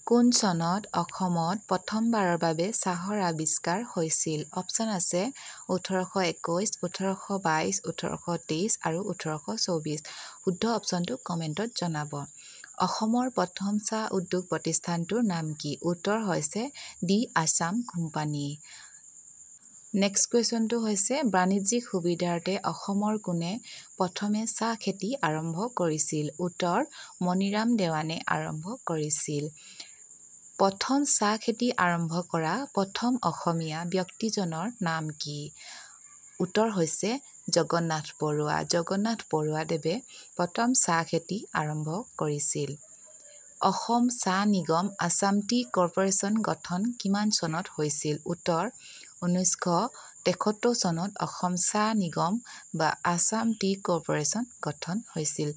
কোন চনত অসমত প্ৰথমবাৰৰ বাবে চাহৰ আৱিষ্কাৰ হৈছিল? অপশ্যন আছে 1821, 1822, 1823 আৰু 1824। শুদ্ধ অপশ্যনটো কমেণ্টত জনাব। অসমৰ প্ৰথম চাহ উদ্যোগ প্ৰতিষ্ঠানটোৰ নাম কি? উত্তৰ হৈছে দি আছাম কোম্পানী। নেক্সট কুৱেশ্যনটো হৈছে বাণিজ্যিক সুবিধাৰ্থে অসমৰ কোনে প্ৰথমে চাহ খেতি আৰম্ভ কৰিছিল? উত্তৰ মণিৰাম দেৱানে আৰম্ভ কৰিছিল। প্ৰথম চাহ খেতি আৰম্ভ কৰা প্ৰথম অসমীয়া ব্যক্তিজনৰ নাম কি? উত্তৰ হৈছে জগন্নাথ বৰুৱা। জগন্নাথ বৰুৱাদেৱে প্ৰথম চাহ খেতি আৰম্ভ কৰিছিল। অসম চাহ নিগম আছাম টি কৰ্পৰেচন গঠন কিমান চনত হৈছিল? উত্তৰ 1973 চনত অসম চাহ নিগম বা আছাম টি কৰ্পৰেচন গঠন হৈছিল।